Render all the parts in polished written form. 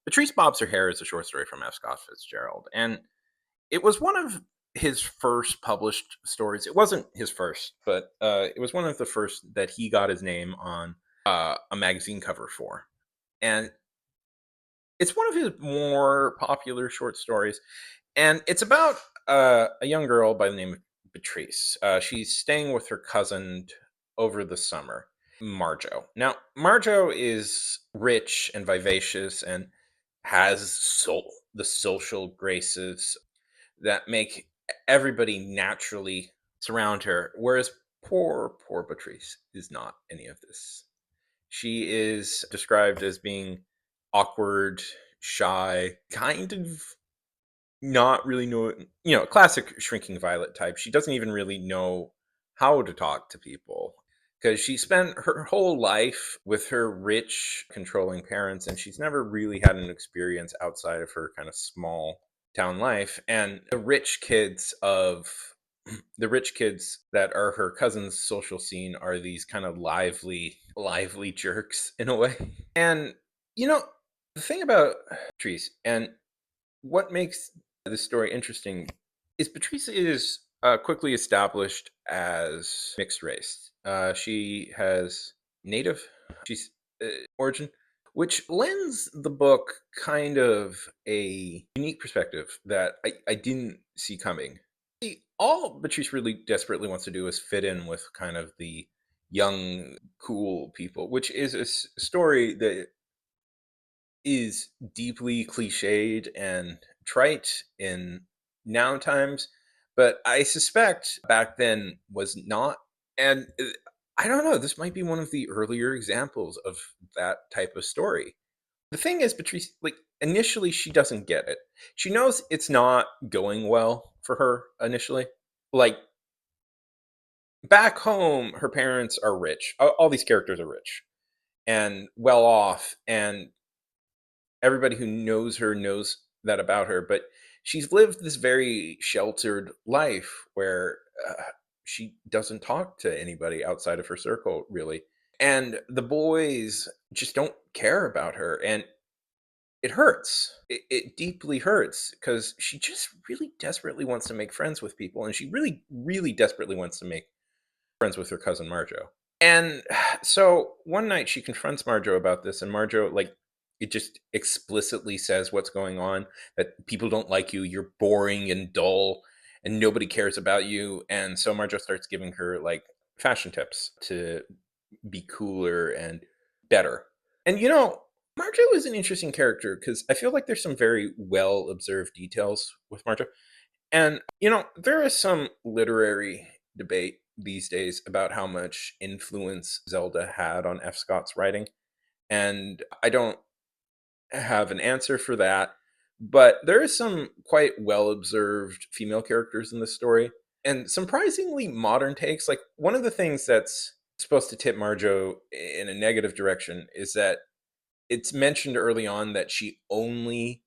Bernice Bobs Her Hair is a short story from F. Scott Fitzgerald, and it was one of his first published stories. It wasn't his first, but it was one of the first that he got his name on a magazine cover for. And it's one of his more popular short stories, and it's about a young girl by the name of Beatrice. She's staying with her cousin over the summer, Marjo. Now, Marjo is rich and vivacious and has the social graces that make everybody naturally surround her, whereas poor Beatrice is not any of this. She is described as being awkward, shy, kind of not really know, classic shrinking violet type. She doesn't even really know how to talk to people because she spent her whole life with her rich, controlling parents, and she's never really had an experience outside of her kind of small town life. And the rich kids that are her cousin's social scene are these kind of lively jerks in a way. And you know, the thing about Trees and what makes this story interesting is Patrice is quickly established as mixed race. She has native, she's origin, which lends the book kind of a unique perspective that I didn't see coming. All Patrice really desperately wants to do is fit in with kind of the young, cool people, which is a story that is deeply cliched and trite in now times, but I suspect back then was not. And I don't know, this might be one of the earlier examples of that type of story. The thing is, Patrice, like, initially she doesn't get it. She knows it's not going well for her initially. Like, back home, her parents are rich. All these characters are rich and well off, and everybody who knows her knows that about her, but she's lived this very sheltered life where she doesn't talk to anybody outside of her circle, really. And the boys just don't care about her. And it hurts. It deeply hurts because she just really desperately wants to make friends with people. And she really, really desperately wants to make friends with her cousin Marjo. And so one night she confronts Marjo about this, and Marjo, like, it just explicitly says what's going on, that people don't like you, you're boring and dull, and nobody cares about you. And so Marjo starts giving her like fashion tips to be cooler and better. And Marjo is an interesting character because I feel like there's some very well observed details with Marjo. And, there is some literary debate these days about how much influence Zelda had on F. Scott's writing. And I don't have an answer for that. But there is some quite well observed female characters in this story and surprisingly modern takes. Like, one of the things that's supposed to tip Marjo in a negative direction is that it's mentioned early on that she only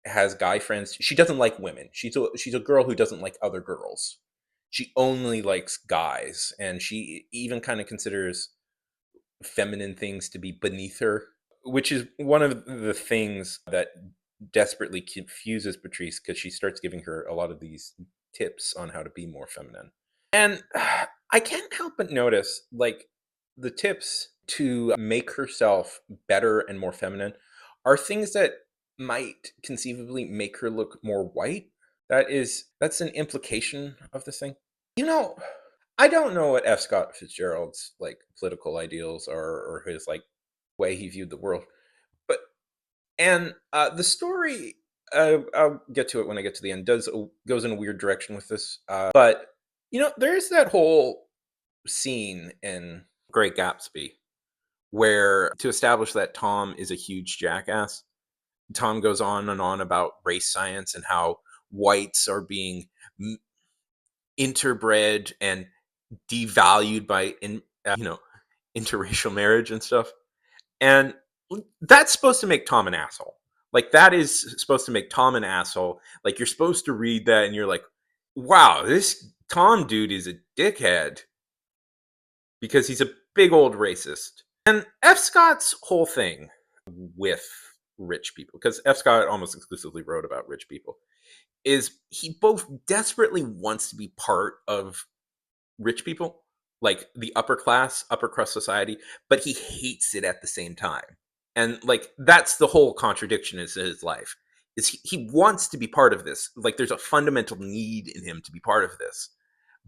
has guy friends. She doesn't like women. She's a girl who doesn't like other girls. She only likes guys, and she even kind of considers feminine things to be beneath her, which is one of the things that desperately confuses Patrice because she starts giving her a lot of these tips on how to be more feminine. And I can't help but notice, like, the tips to make herself better and more feminine are things that might conceivably make her look more white. That's an implication of this thing. You know, I don't know what F. Scott Fitzgerald's like political ideals are or his like way he viewed the world, but the story, I'll get to it when I get to the end. Does goes in a weird direction with this, but there's that whole scene in Great Gatsby where, to establish that Tom is a huge jackass, Tom goes on and on about race science and how whites are being interbred and devalued by interracial marriage and stuff. And that's supposed to make Tom an asshole. Like, that is supposed to make Tom an asshole. Like, you're supposed to read that and you're like, wow, this Tom dude is a dickhead because he's a big old racist. And F. Scott's whole thing with rich people, because F. Scott almost exclusively wrote about rich people, is he both desperately wants to be part of rich people, like the upper class, upper crust society, but he hates it at the same time. And like that's the whole contradiction in his life. Is he wants to be part of this. Like there's a fundamental need in him to be part of this.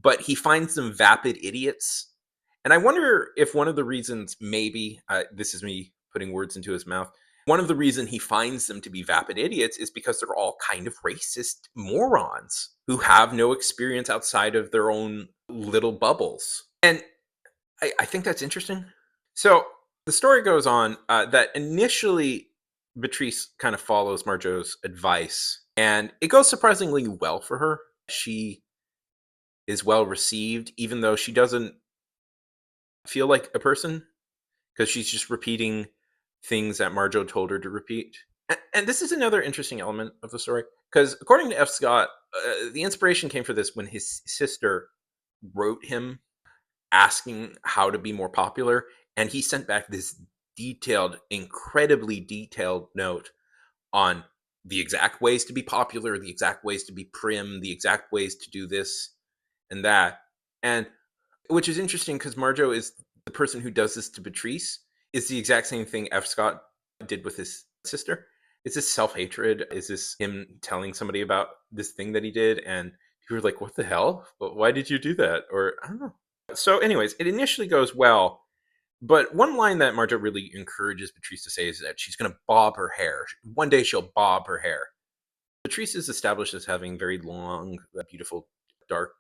But he finds them vapid idiots. And I wonder if one of the reasons, maybe, this is me putting words into his mouth, one of the reasons he finds them to be vapid idiots is because they're all kind of racist morons who have no experience outside of their own little bubbles. And I think that's interesting. So the story goes on that initially Beatrice kind of follows Marjo's advice, and it goes surprisingly well for her. She is well received, even though she doesn't feel like a person because she's just repeating things that Marjo told her to repeat. And this is another interesting element of the story because, according to F. Scott, the inspiration came for this when his sister wrote him asking how to be more popular, and he sent back this detailed, incredibly detailed note on the exact ways to be popular, the exact ways to be prim, the exact ways to do this and that. And which is interesting because Marjo is the person who does this to Beatrice, is the exact same thing F. Scott did with his sister. Is this self hatred? Is this him telling somebody about this thing that he did? And you were like, what the hell? Why did you do that? Or I don't know. So, anyways, it initially goes well. But one line that Marjo really encourages Beatrice to say is that she's going to bob her hair. One day she'll bob her hair. Beatrice is established as having very long, beautiful, dark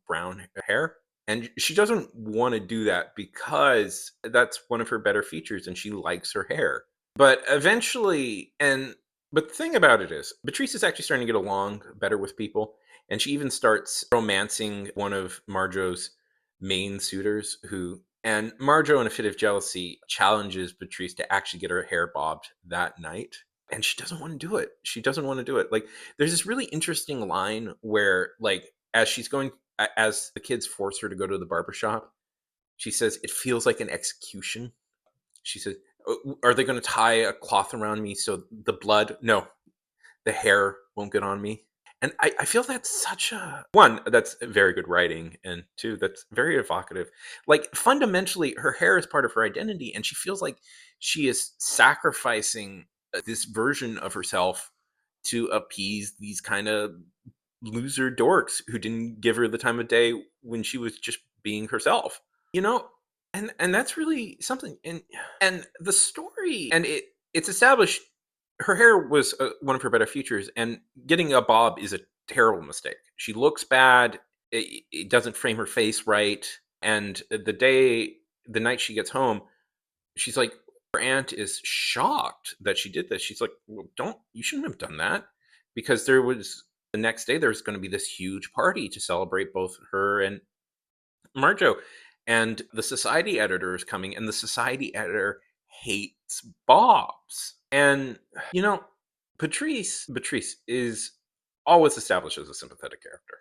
brown hair. And she doesn't want to do that because that's one of her better features and she likes her hair. But eventually, but the thing about it is, Beatrice is actually starting to get along better with people. And she even starts romancing one of Marjo's main suitors and Marjo, in a fit of jealousy, challenges Beatrice to actually get her hair bobbed that night. And she doesn't want to do it. She doesn't want to do it. Like, there's this really interesting line where, like, as the kids force her to go to the barber shop, she says, it feels like an execution. She says, are they going to tie a cloth around me so the blood, no, the hair won't get on me? And I feel that's such a one, that's very good writing, and two, that's very evocative. Like fundamentally, her hair is part of her identity, and she feels like she is sacrificing this version of herself to appease these kind of loser dorks who didn't give her the time of day when she was just being herself. You know, and that's really something. And the story, and it's established her hair was one of her better features, and getting a bob is a terrible mistake. She looks bad. It doesn't frame her face right. And the night she gets home, she's like, her aunt is shocked that she did this. She's like, well, you shouldn't have done that, because the next day there's going to be this huge party to celebrate both her and Marjo. And the society editor is coming, and the society editor hates Bobs. And, you know, Patrice is always established as a sympathetic character.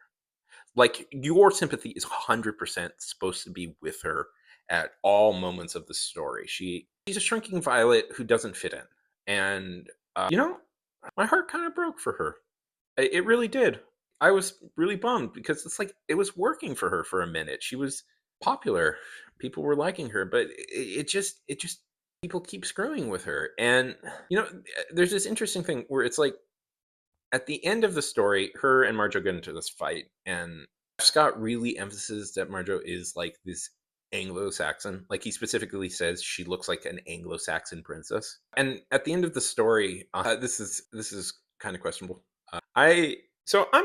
Like, your sympathy is 100% supposed to be with her at all moments of the story. She's a shrinking violet who doesn't fit in. And, my heart kind of broke for her. It really did. I was really bummed because it's like it was working for her for a minute. She was popular. People were liking her, but it just people keep screwing with her. And there's this interesting thing where it's like at the end of the story, her and Marjo get into this fight, and Scott really emphasizes that Marjo is like this Anglo-Saxon. Like he specifically says she looks like an Anglo-Saxon princess. And at the end of the story, this is kind of questionable. I'm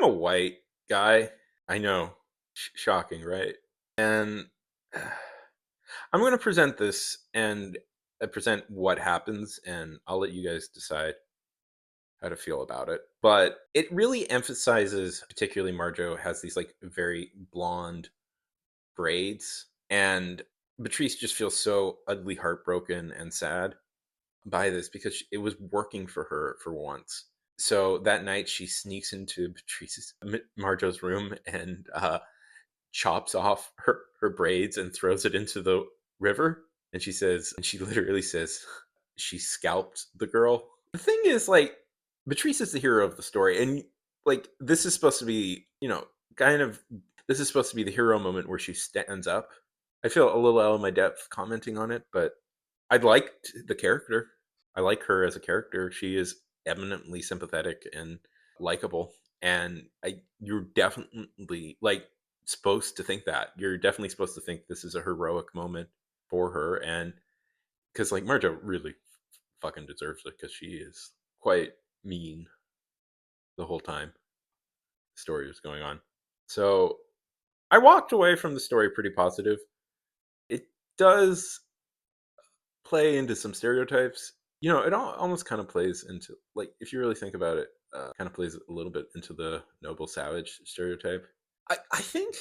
a white guy. I know, shocking, right? And I'm going to present this and present what happens, and I'll let you guys decide how to feel about it. But it really emphasizes, particularly Marjo has these like very blonde braids, and Beatrice just feels so ugly, heartbroken, and sad by this because it was working for her for once. So that night she sneaks into Marjo's room and chops off her braids and throws it into the river. And she literally says, she scalped the girl. The thing is, like, Beatrice is the hero of the story, and like this is supposed to be, kind of this is supposed to be the hero moment where she stands up. I feel a little out of my depth commenting on it, but I liked the character. I like her as a character. She is eminently sympathetic and likable, and you're definitely like supposed to think that. You're definitely supposed to think this is a heroic moment for her, and because like Marjo really fucking deserves it because she is quite mean the whole time the story was going on. So I walked away from the story pretty positive. It does play into some stereotypes. It almost kind of plays into, like, if you really think about it, kind of plays a little bit into the noble savage stereotype. I think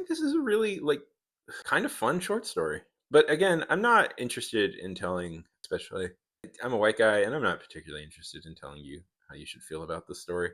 this is a really like kind of fun short story. But again, I'm not interested in telling, especially I'm a white guy and I'm not particularly interested in telling you how you should feel about the story.